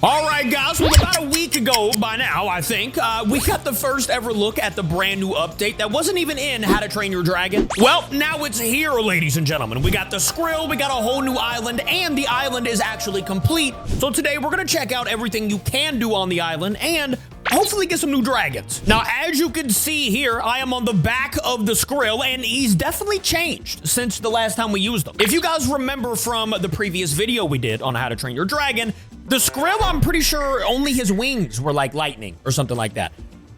All right, guys, well, about a week ago by now, I think, we got the first ever look at the brand new update that wasn't even in How to Train Your Dragon. Well, now it's here, ladies and gentlemen. We got the Skrill, we got a whole new island, and the island is actually complete. So today, we're going to check out everything you can do on the island and hopefully get some new dragons. Now, as you can see here, I am on the back of the Skrill, and he's definitely changed since the last time we used him. If you guys remember from the previous video we did on How to Train Your Dragon, the Skrill, I'm pretty sure only his wings were like lightning or something like that.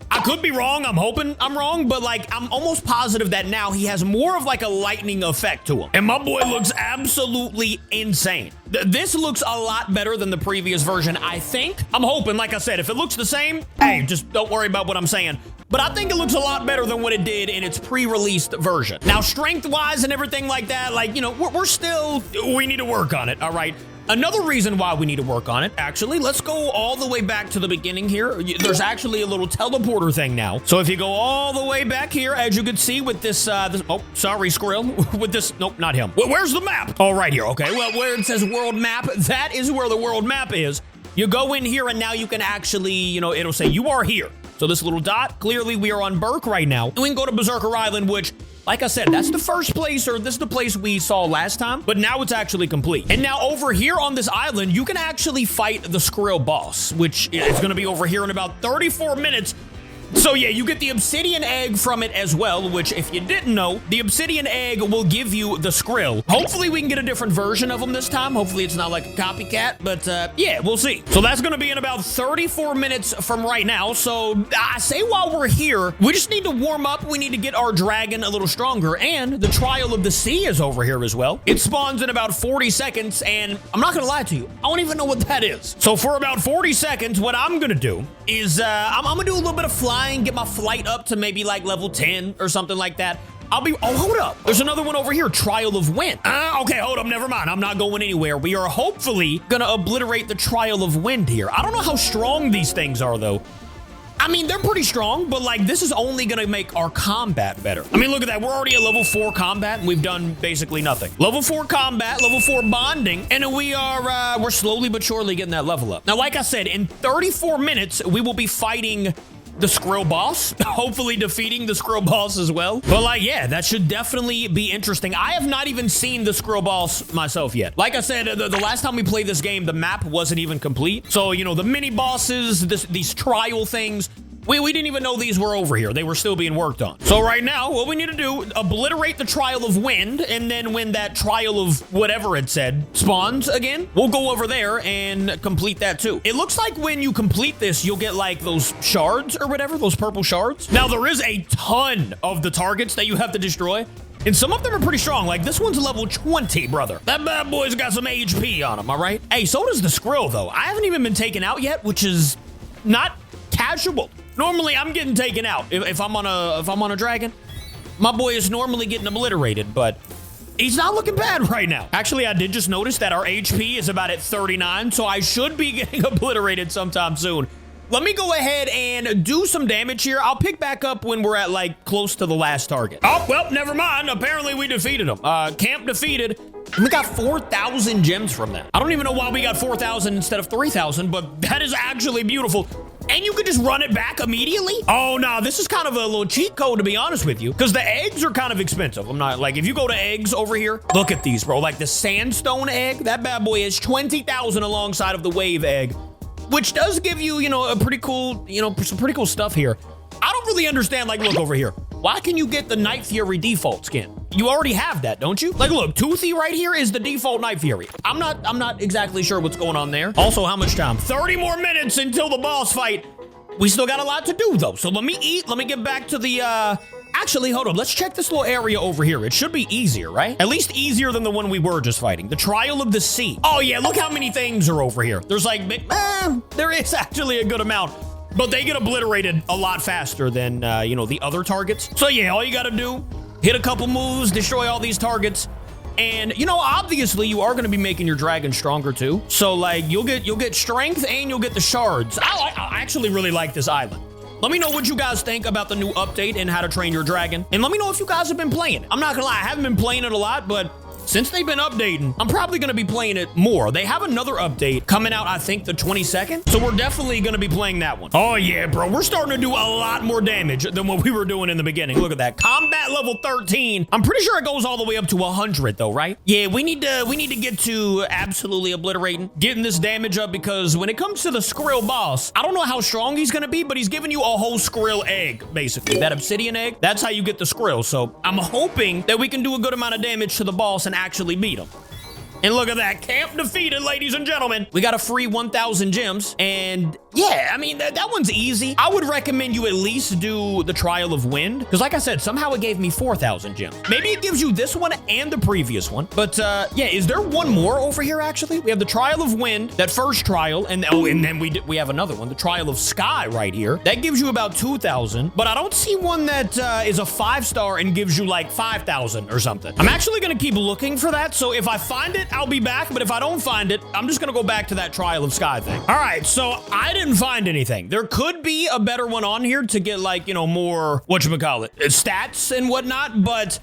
I could be wrong. I'm hoping I'm wrong, but like I'm almost positive that now he has more of like a lightning effect to him. And my boy looks absolutely insane. This looks a lot better than the previous version, I think. I'm hoping, like I said, if it looks the same, hey, just don't worry about what I'm saying. But I think it looks a lot better than what it did in its pre-released version. Now, strength-wise and everything like that, like, you know, we need to work on it, all right? Another reason why we need to work on it, actually, let's go all the way back to the beginning here. There's actually a little teleporter thing now. So if you go all the way back here, as you can see with this, oh, sorry, Skrill, with this, nope, not him. Where's the map? Oh, right here, okay. Well, where it says world map, that is where the world map is. You go in here and now you can actually, you know, it'll say you are here. So this little dot, clearly we are on Burke right now. And we can go to Berserker Island, which, like I said, that's the first place, or this is the place we saw last time, but now it's actually complete. And now over here on this island, you can actually fight the Skrill boss, which is gonna be over here in about 34 minutes. So yeah, you get the obsidian egg from it as well, which if you didn't know, the obsidian egg will give you the Skrill. Hopefully we can get a different version of them this time. Hopefully it's not like a copycat, but yeah, we'll see. So that's gonna be in about 34 minutes from right now. So I say while we're here, we just need to warm up. We need to get our dragon a little stronger, and the Trial of the Sea is over here as well. It spawns in about 40 seconds, and I'm not gonna lie to you, I don't even know what that is. So for about 40 seconds, what I'm gonna do is I'm gonna do a little bit of flying, get my flight up to maybe like level 10 or something like that. Oh, hold up. There's another one over here, Trial of Wind. Okay, hold up, never mind. I'm not going anywhere. We are hopefully gonna obliterate the Trial of Wind here. I don't know how strong these things are though. I mean, they're pretty strong, but like this is only gonna make our combat better. I mean, look at that. We're already at level 4 combat and we've done basically nothing. Level 4 combat, level 4 bonding, and we're slowly but surely getting that level up. Now, like I said, in 34 minutes, we will be fighting the Skrill boss, hopefully defeating the Skrill boss as well. But like, yeah, that should definitely be interesting. I have not even seen the Skrill boss myself yet. Like I said, the last time we played this game, the map wasn't even complete. So, you know, the mini bosses, these trial things, we didn't even know these were over here. They were still being worked on. So right now, what we need to do, obliterate the Trial of Wind, and then when that Trial of whatever it said spawns again, we'll go over there and complete that too. It looks like when you complete this, you'll get like those shards or whatever, those purple shards. Now there is a ton of the targets that you have to destroy, and some of them are pretty strong. Like this one's level 20, brother. That bad boy's got some HP on him, all right? Hey, so does the Skrill though. I haven't even been taken out yet, which is not casual. Normally, I'm getting taken out if I'm on a dragon. My boy is normally getting obliterated, but he's not looking bad right now. Actually, I did just notice that our HP is about at 39, so I should be getting obliterated sometime soon. Let me go ahead and do some damage here. I'll pick back up when we're at like close to the last target. Oh, well, never mind. Apparently, we defeated him. Camp defeated. And we got 4,000 gems from that. I don't even know why we got 4,000 instead of 3,000, but that is actually beautiful. And you could just run it back immediately? Oh, no, this is kind of a little cheat code, to be honest with you, because the eggs are kind of expensive. I'm not, like, if you go to eggs over here, look at these, bro. Like, the sandstone egg, that bad boy is 20,000 alongside of the wave egg, which does give you, you know, a pretty cool, you know, some pretty cool stuff here. I don't really understand, like, look over here. Why can you get the Night Fury default skin? You already have that, don't you? Like, look, Toothy right here is the default Night Fury. I'm not exactly sure what's going on there. Also, how much time? 30 more minutes until the boss fight. We still got a lot to do, though. So let me eat. Let me get back to the, Actually, hold on. Let's check this little area over here. It should be easier, right? At least easier than the one we were just fighting. The Trial of the Sea. Oh, yeah, look how many things are over here. There's like, there is actually a good amount. But they get obliterated a lot faster than, you know, the other targets. So yeah, all you gotta do, hit a couple moves, destroy all these targets. And, you know, obviously you are gonna be making your dragon stronger too. So like, you'll get strength and you'll get the shards. I actually really like this island. Let me know what you guys think about the new update and How to Train Your Dragon. And let me know if you guys have been playing. I'm not gonna lie, I haven't been playing it a lot, but since they've been updating, I'm probably going to be playing it more. They have another update coming out, I think, the 22nd. So we're definitely going to be playing that one. Oh, yeah, bro. We're starting to do a lot more damage than what we were doing in the beginning. Look at that. Combat level 13. I'm pretty sure it goes all the way up to 100, though, right? Yeah, we need to get to absolutely obliterating, getting this damage up, because when it comes to the Skrill boss, I don't know how strong he's going to be, but he's giving you a whole Skrill egg, basically. That obsidian egg, that's how you get the Skrill. So I'm hoping that we can do a good amount of damage to the boss and actually beat him. And look at that, camp defeated, ladies and gentlemen. We got a free 1,000 gems, and yeah, I mean, that one's easy. I would recommend you at least do the Trial of Wind, because like I said, somehow it gave me 4,000 gems. Maybe it gives you this one and the previous one, but yeah, is there one more over here, actually? We have the Trial of Wind, that first trial, and then we have another one, the Trial of Sky right here. That gives you about 2,000, but I don't see one that is a 5-star and gives you like 5,000 or something. I'm actually gonna keep looking for that, so if I find it, I'll be back, but if I don't find it, I'm just gonna go back to that Trial of Sky thing. All right, so I didn't find anything. There could be a better one on here to get, like, you know, more, whatchamacallit, stats and whatnot,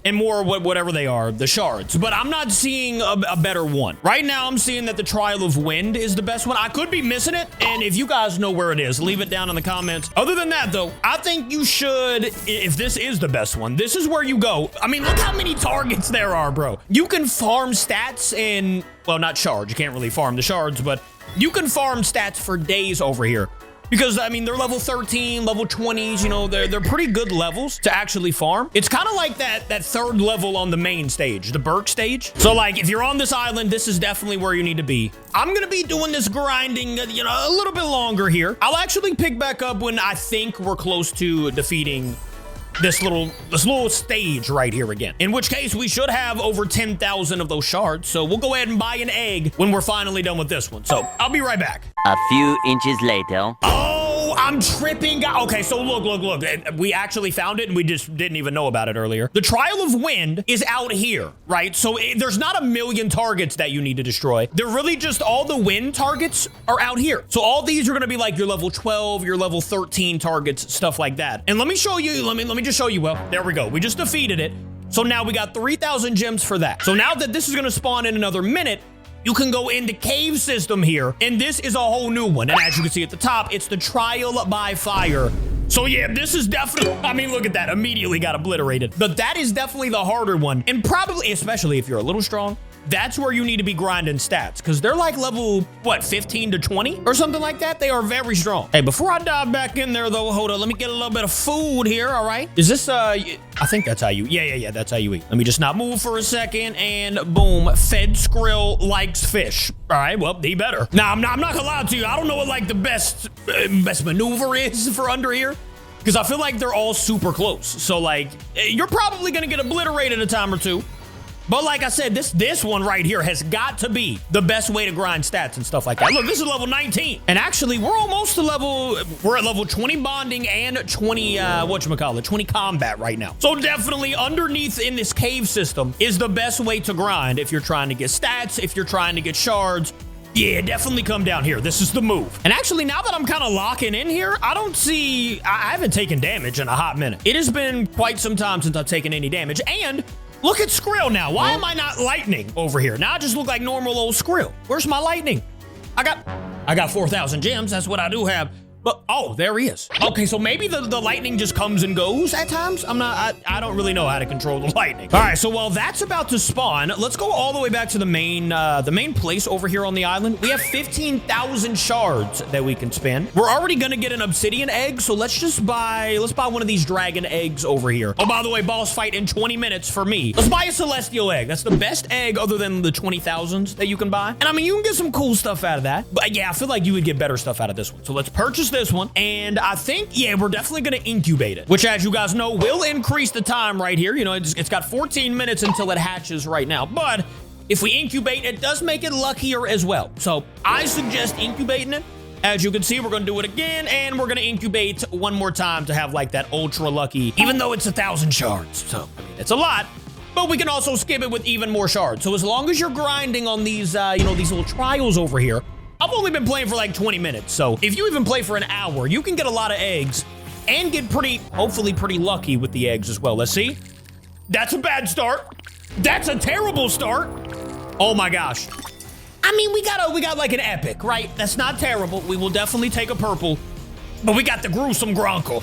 and more whatever they are, the shards, but I'm not seeing a better one. Right now, I'm seeing that the Trial of Wind is the best one. I could be missing it, and if you guys know where it is, leave it down in the comments. Other than that, though, I think you should, if this is the best one, this is where you go. I mean, look how many targets there are, bro. You can farm stats in, well, not shards. You can't really farm the shards, but you can farm stats for days over here. Because, I mean, they're level 13, level 20s, you know, they're pretty good levels to actually farm. It's kind of like that third level on the main stage, the Burke stage. So, like, if you're on this island, this is definitely where you need to be. I'm going to be doing this grinding, you know, a little bit longer here. I'll actually pick back up when I think we're close to defeating this little stage right here again. In which case, we should have over 10,000 of those shards. So we'll go ahead and buy an egg when we're finally done with this one. So I'll be right back. A few inches later. Oh, I'm tripping. Okay, so look. We actually found it and we just didn't even know about it earlier. The Trial of Wind is out here, right? So there's not a million targets that you need to destroy. They're really just all the wind targets are out here. So all these are going to be like your level 12, your level 13 targets, stuff like that. And let me show you, let me just show you. Well, there we go. We just defeated it. So now we got 3,000 gems for that. So now that this is going to spawn in another minute, you can go in the cave system here, and this is a whole new one. And as you can see at the top, it's the Trial by Fire. So yeah, this is definitely, I mean, look at that, immediately got obliterated. But that is definitely the harder one. And probably, especially if you're a little strong, that's where you need to be grinding stats, because they're like level, what, 15 to 20 or something like that? They are very strong. Hey, before I dive back in there, though, hold on. Let me get a little bit of food here, all right? Is this, I think that's how you, yeah, that's how you eat. Let me just not move for a second, and boom, fed Skrill likes fish. All right, well, he better. Now, I'm not gonna lie to you. I don't know what, like, the best maneuver is for under here, because I feel like they're all super close. So, like, you're probably gonna get obliterated a time or two. But like I said, this one right here has got to be the best way to grind stats and stuff like that. Look, this is level 19. And actually, we're almost to we're at level 20 bonding and 20, 20 combat right now. So definitely underneath in this cave system is the best way to grind if you're trying to get stats, if you're trying to get shards. Yeah, definitely come down here. This is the move. And actually, now that I'm kind of locking in here, I haven't taken damage in a hot minute. It has been quite some time since I've taken any damage. And look at Skrill now. Why am I not lightning over here? Now I just look like normal old Skrill. Where's my lightning? I got 4,000 gems. That's what I do have. But, oh, there he is. Okay, so maybe the lightning just comes and goes at times. I don't really know how to control the lightning. All right, so while that's about to spawn, let's go all the way back to the main place over here on the island. We have 15,000 shards that we can spend. We're already gonna get an obsidian egg, so let's buy one of these dragon eggs over here. Oh, by the way, boss fight in 20 minutes for me. Let's buy a celestial egg. That's the best egg other than the 20,000s that you can buy. And I mean, you can get some cool stuff out of that. But yeah, I feel like you would get better stuff out of this one. So let's purchase this one, and I think, yeah, we're definitely gonna incubate it, which, as you guys know, will increase the time right here. You know, it's got 14 minutes until it hatches right now, but if we incubate, it does make it luckier as well. So I suggest incubating it. As you can see, we're gonna do it again, and we're gonna incubate one more time to have like that ultra lucky, even though it's 1,000 shards. So I mean, it's a lot, but we can also skip it with even more shards. So as long as you're grinding on these, you know, these little trials over here. I've only been playing for like 20 minutes, so if you even play for an hour, you can get a lot of eggs and get hopefully pretty lucky with the eggs as well. Let's see. That's a bad start. That's a terrible start. Oh my gosh. I mean, we got like an epic, right? That's not terrible. We will definitely take a purple. But we got the gruesome Gronkle.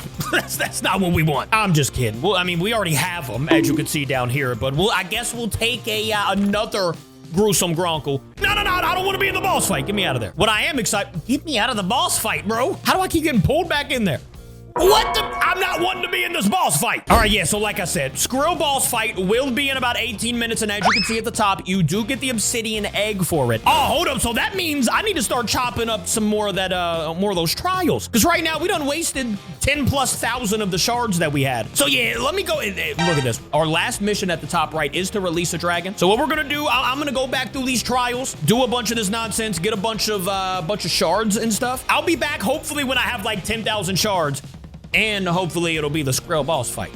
that's not what we want. I'm just kidding. Well, I mean, we already have them, as you can see down here. But I guess we'll take another gruesome Gronkle. No, I don't want to be in the boss fight. Get me out of there. What I am excited, get me out of the boss fight, bro. How do I keep getting pulled back in there? What the? I'm not wanting to be in this boss fight. All right, yeah, so like I said, Skrill boss fight will be in about 18 minutes, and as you can see at the top, you do get the obsidian egg for it. Oh, hold up, so that means I need to start chopping up some more of that, more of those trials, because right now we done wasted 10,000+ of the shards that we had. So yeah, let me go, look at this. Our last mission at the top right is to release a dragon. So what we're gonna do, I'm gonna go back through these trials, do a bunch of this nonsense, get a bunch of shards and stuff. I'll be back hopefully when I have like 10,000 shards. And hopefully it'll be the Skrill boss fight.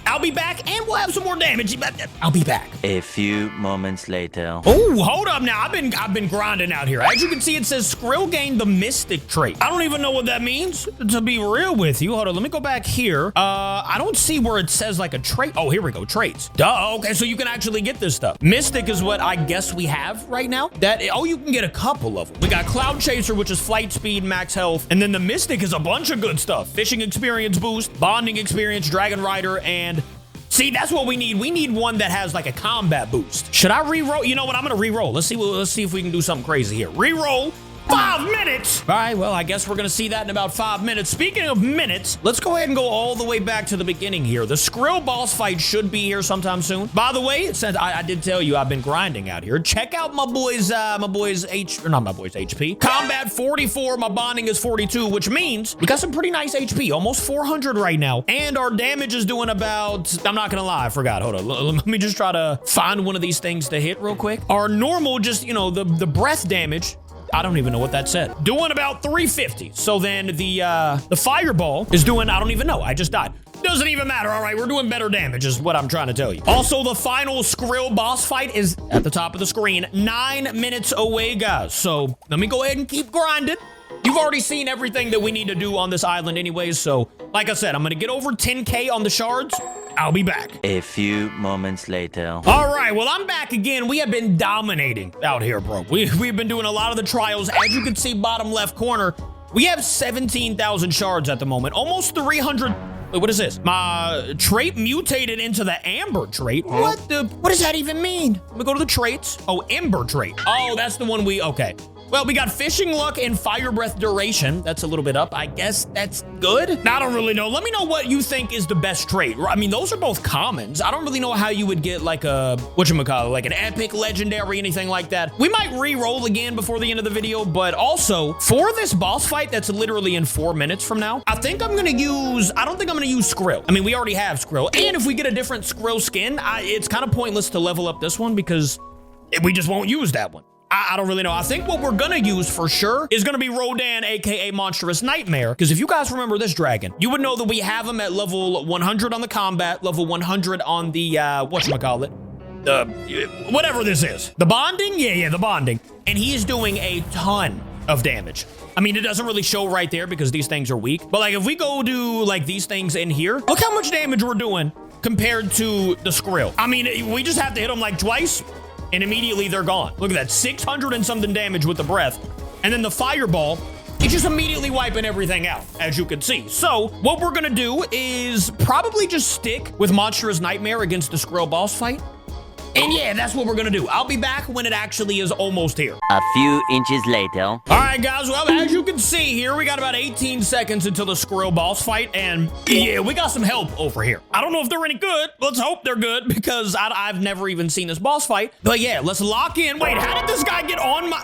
I'll be back, and we'll have some more damage. I'll be back. A few moments later. Oh, hold up now. I've been grinding out here. As you can see, it says Skrill gained the Mystic trait. I don't even know what that means, to be real with you. Hold on, let me go back here. I don't see where it says like a trait. Oh, here we go, traits. Duh, okay, so you can actually get this stuff. Mystic is what I guess we have right now. You can get a couple of them. We got Cloud Chaser, which is flight speed, max health. And then the Mystic is a bunch of good stuff. Fishing experience boost, bonding experience, Dragon Rider, and see, that's what we need. We need one that has like a combat boost. Should I re-roll? You know what? I'm gonna re-roll. Let's see if we can do something crazy here. Re-roll. 5 minutes. All right, well, I guess we're gonna see that in about 5 minutes. Speaking of minutes, let's go ahead and go all the way back to the beginning here. The Skrill boss fight should be here sometime soon. By the way, since I did tell you I've been grinding out here, check out my boys HP. Combat 44, my bonding is 42, which means we got some pretty nice HP, almost 400 right now. And our damage is doing about, I'm not gonna lie, I forgot. Hold on, let me just try to find one of these things to hit real quick. Our normal, just, you know, the breath damage, I don't even know what that said. Doing about 350. So then the fireball is doing, I don't even know. I just died. Doesn't even matter. All right, we're doing better damage is what I'm trying to tell you. Also, the final Skrill boss fight is at the top of the screen. 9 minutes away, guys. So let me go ahead and keep grinding. You've already seen everything that we need to do on this island anyways. So like I said, I'm going to get over 10K on the shards. I'll be back. A few moments later. All right, well, I'm back again. We have been dominating out here, bro. We've been doing a lot of the trials. As you can see, bottom left corner, we have 17,000 shards at the moment. Almost 300. Wait, what is this? My trait mutated into the amber trait. What does that even mean? Let me go to the traits. Oh, ember trait. Oh, that's the one okay. Well, we got fishing luck and fire breath duration. That's a little bit up. I guess that's good. I don't really know. Let me know what you think is the best trait. I mean, those are both commons. I don't really know how you would get like a, whatchamacallit, like an epic, legendary, anything like that. We might re-roll again before the end of the video, but also for this boss fight that's literally in 4 minutes from now, I don't think I'm gonna use Skrill. I mean, we already have Skrill. And if we get a different Skrill skin, it's kind of pointless to level up this one because we just won't use that one. I don't really know. I think what we're gonna use for sure is gonna be Rodan, aka Monstrous Nightmare. Because if you guys remember this dragon, you would know that we have him at level 100 on the combat, level 100 on the, whatchamacallit, whatever this is. The bonding? Yeah, the bonding. And he is doing a ton of damage. I mean, it doesn't really show right there because these things are weak. But like, if we go do like these things in here, look how much damage we're doing compared to the Skrill. I mean, we just have to hit him like twice, and immediately they're gone. Look at that, 600 and something damage with the breath. And then the fireball, it's just immediately wiping everything out, as you can see. So what we're gonna do is probably just stick with Monstrous Nightmare against the Skrill boss fight. And yeah, that's what we're gonna do. I'll be back when it actually is almost here. A few inches later. All right, guys, well, as you can see here, we got about 18 seconds until the Skrill boss fight, and yeah, we got some help over here. I don't know if they're any good. Let's hope they're good, because I've never even seen this boss fight. But yeah, let's lock in. Wait, how did this guy get on my...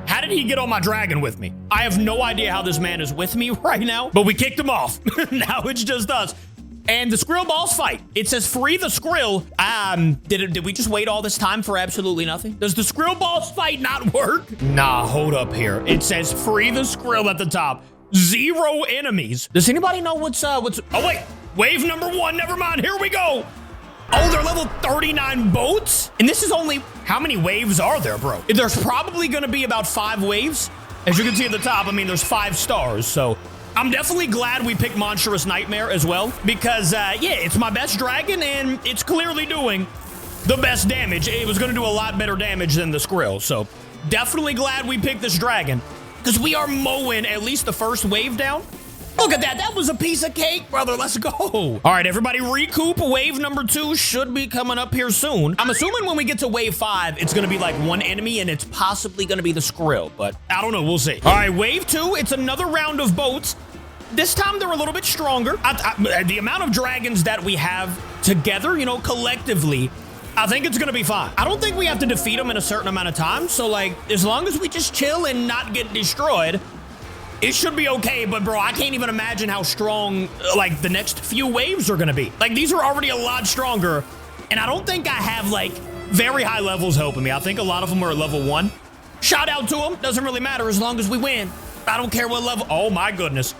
How did he get on my dragon with me? I have no idea how this man is with me right now, but we kicked him off. Now it's just us. And the Skrill boss fight, it says free the Skrill. Did we just wait all this time for absolutely nothing? Does the Skrill boss fight not work? Nah, hold up here. It says free the Skrill at the top. 0 enemies. Does anybody know what's, oh wait, wave number 1, never mind, here we go. Oh, they're level 39 boats? And this is only, how many waves are there, bro? There's probably gonna be about 5 waves. As you can see at the top, I mean, there's 5 stars, so I'm definitely glad we picked Monstrous Nightmare as well, because, yeah, it's my best dragon, and it's clearly doing the best damage. It was going to do a lot better damage than the Skrill. So definitely glad we picked this dragon because we are mowing at least the first wave down. Look at that. That was a piece of cake, brother. Let's go. All right, everybody, recoup. Wave number 2 should be coming up here soon. I'm assuming when we get to wave 5, it's going to be like one enemy, and it's possibly going to be the Skrill, but I don't know. We'll see. All right, wave 2. It's another round of boats. This time, they're a little bit stronger. The amount of dragons that we have together, you know, collectively, I think it's going to be fine. I don't think we have to defeat them in a certain amount of time. So, like, as long as we just chill and not get destroyed, it should be okay. But bro, I can't even imagine how strong like the next few waves are gonna be. Like these are already a lot stronger, and I don't think I have like very high levels helping me. I think a lot of them are at level 1. Shout out to them. Doesn't really matter as long as we win. I don't care what level. Oh my goodness.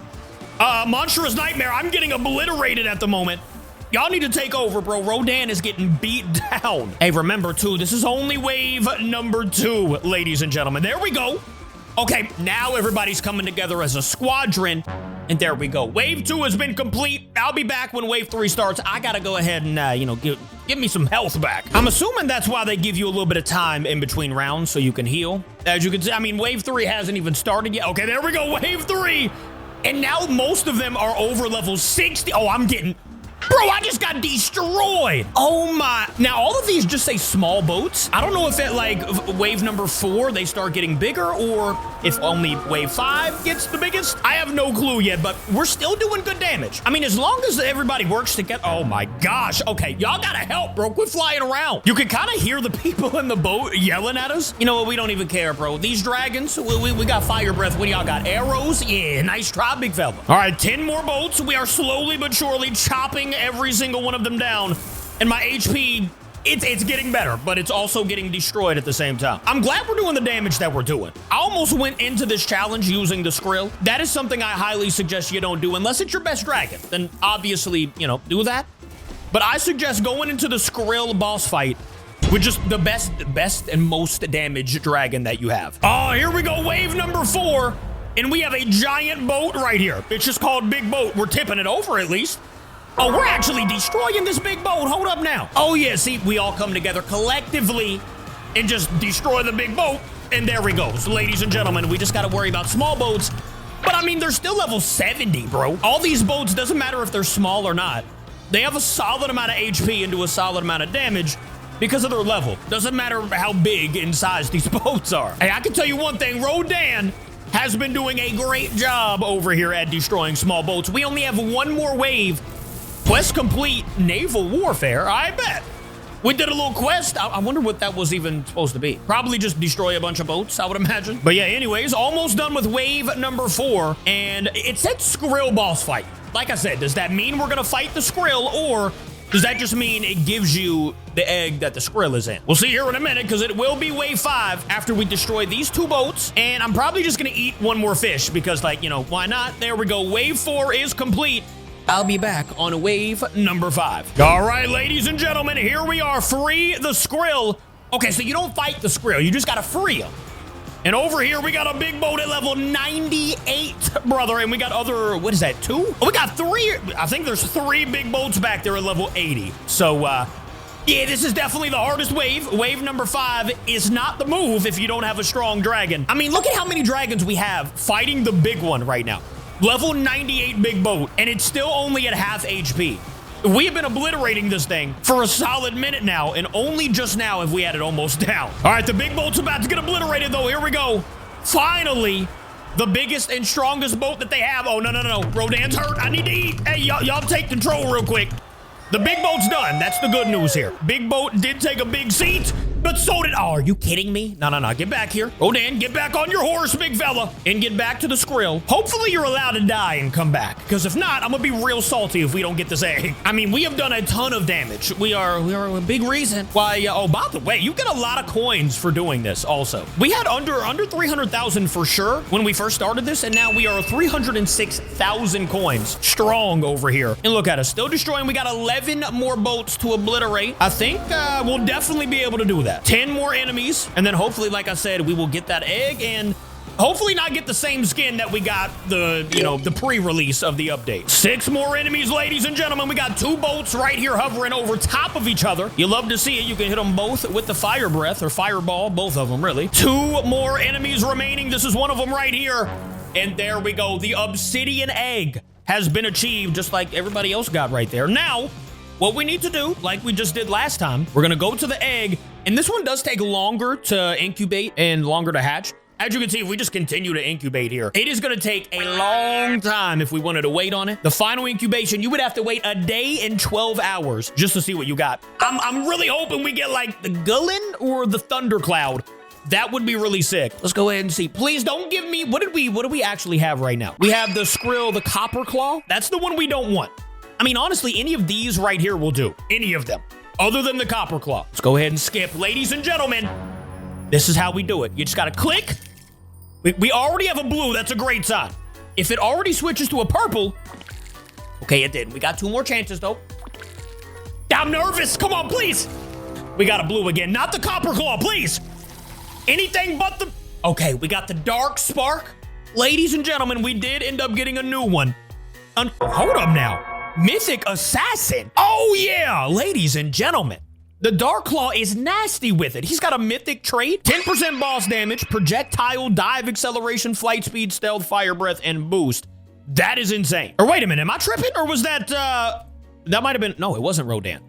Monstrous Nightmare. I'm getting obliterated at the moment. Y'all need to take over, bro. Rodan is getting beat down. Hey, remember too, this is only wave number 2, ladies and gentlemen. There we go. Okay, now everybody's coming together as a squadron, and there we go. Wave 2 has been complete. I'll be back when wave 3 starts. I gotta go ahead and, you know, give me some health back. I'm assuming that's why they give you a little bit of time in between rounds so you can heal. As you can see, I mean, wave 3 hasn't even started yet. Okay, there we go, wave 3. And now most of them are over level 60. Oh, I'm getting... Bro, I just got destroyed. Oh my. Now, all of these just say small boats. I don't know if at like wave number 4, they start getting bigger, or if only wave 5 gets the biggest. I have no clue yet, but we're still doing good damage. I mean, as long as everybody works together. Oh my gosh. Okay, y'all gotta help, bro. Quit flying around. You can kind of hear the people in the boat yelling at us. You know what? We don't even care, bro. These dragons, we got fire breath. What do y'all got? Arrows? Yeah, nice try, big fella. All right, 10 more boats. We are slowly but surely chopping every single one of them down, and my HP, it's getting better, but it's also getting destroyed at the same time. I'm glad we're doing the damage that we're doing. I almost went into this challenge using the Skrill. That is something I highly suggest you don't do unless it's your best dragon. Then obviously, you know, do that. But I suggest going into the Skrill boss fight with just the best and most damage dragon that you have. Oh, here we go, wave number 4, and we have a giant boat right here. It's just called Big Boat. We're tipping it over at least. Oh, we're actually destroying this big boat. Hold up now. Oh, yeah. See, we all come together collectively and just destroy the big boat. And there we go. So, ladies and gentlemen, we just got to worry about small boats. But, I mean, they're still level 70, bro. All these boats, doesn't matter if they're small or not. They have a solid amount of HP and do a solid amount of damage because of their level. Doesn't matter how big in size these boats are. Hey, I can tell you one thing. Rodan has been doing a great job over here at destroying small boats. We only have one more wave. Quest complete, naval warfare, I bet. We did a little quest. I wonder what that was even supposed to be. Probably just destroy a bunch of boats, I would imagine. But yeah, anyways, almost done with wave number 4. And it said Skrill boss fight. Like I said, does that mean we're gonna fight the Skrill, or does that just mean it gives you the egg that the Skrill is in? We'll see here in a minute, because it will be wave 5 after we destroy these 2 boats. And I'm probably just gonna eat one more fish because, like, you know, why not? There we go. Wave 4 is complete. I'll be back on wave number 5. All right, ladies and gentlemen, here we are. Free the Skrill. Okay, so you don't fight the Skrill. You just got to free him. And over here, we got a big boat at level 98, brother. And we got other, what is that, 2? Oh, we got 3. I think there's 3 big boats back there at level 80. So, yeah, this is definitely the hardest wave. Wave number 5 is not the move if you don't have a strong dragon. I mean, look at how many dragons we have fighting the big one right now. Level 98 big boat, and it's still only at half HP. We have been obliterating this thing for a solid minute now, and only just now have we had it almost down. All right, the big boat's about to get obliterated, though. Here we go. Finally, the biggest and strongest boat that they have. Oh, no. Rodan's hurt. I need to eat. Hey, y'all take control real quick. The big boat's done. That's the good news here. Big boat did take a big seat, but so did... Oh, are you kidding me? No. Get back here. Rodan, get back on your horse, big fella, and get back to the Skrill. Hopefully you're allowed to die and come back, because if not, I'm gonna be real salty if we don't get this egg. I mean, we have done a ton of damage. We are a big reason why... oh, by the way, you get a lot of coins for doing this also. We had under 300,000 for sure when we first started this, and now we are 306,000 coins strong over here. And look at us, still destroying. We got 11 more boats to obliterate. I think we'll definitely be able to do that. 10 more enemies, and then hopefully, like I said, we will get that egg, and Hopefully not get the same skin that we got the pre-release of the update. 6 more enemies, ladies and gentlemen. We got 2 bolts right here hovering over top of each other. You love to see it. You can hit them both with the fire breath or fireball, both of them really. 2 more enemies remaining. This is one of them right here. And there we go. The obsidian egg has been achieved just like everybody else got right there. Now, what we need to do, like we just did last time, we're gonna go to the egg, and this one does take longer to incubate and longer to hatch. As you can see, if we just continue to incubate here, it is gonna take a long time if we wanted to wait on it. The final incubation, you would have to wait a day and 12 hours just to see what you got. I'm really hoping we get like the Gullin or the Thundercloud. That would be really sick. Let's go ahead and see. Please don't give me, what do we actually have right now? We have the Skrill, the Copper Claw. That's the one we don't want. I mean, honestly, any of these right here will do. Any of them, other than the Copper Claw. Let's go ahead and skip. Ladies and gentlemen, this is how we do it. You just gotta click. We already have a blue. That's a great sign. If it already switches to a purple, okay, it did. We got 2 more chances, though. I'm nervous. Come on, please. We got a blue again. Not the Copper Claw, please. Anything but the... Okay, we got the Dark Spark. Ladies and gentlemen, we did end up getting a new one. Hold up now. Mythic Assassin. Oh, yeah. Ladies and gentlemen, the Dark Claw is nasty with it. He's got a mythic trait, 10% boss damage, projectile, dive acceleration, flight speed, stealth, fire breath, and boost. That is insane. Or wait a minute, am I tripping? Or was that, that might have been, no, it wasn't Rodan.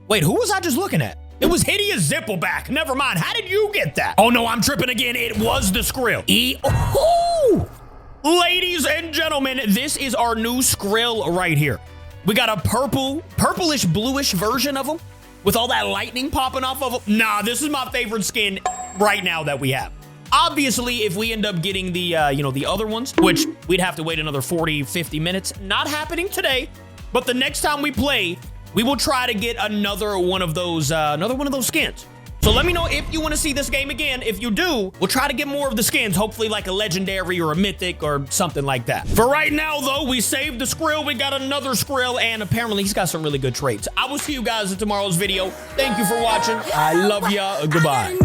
Wait, who was I just looking at? It was Hideous Zippleback. Never mind. How did you get that? Oh, no, I'm tripping again. It was the Skrill. Oh! Ladies and gentlemen, this is our new Skrill right here. We got a purplish, bluish version of him with all that lightning popping off of him. Nah, this is my favorite skin right now that we have. Obviously, if we end up getting the, the other ones, which we'd have to wait another 40, 50 minutes, not happening today, but the next time we play, we will try to get another one of those skins. So let me know if you want to see this game again. If you do, we'll try to get more of the skins, hopefully like a legendary or a mythic or something like that. For right now, though, we saved the Skrill. We got another Skrill, and apparently he's got some really good traits. I will see you guys in tomorrow's video. Thank you for watching. I love ya. Goodbye.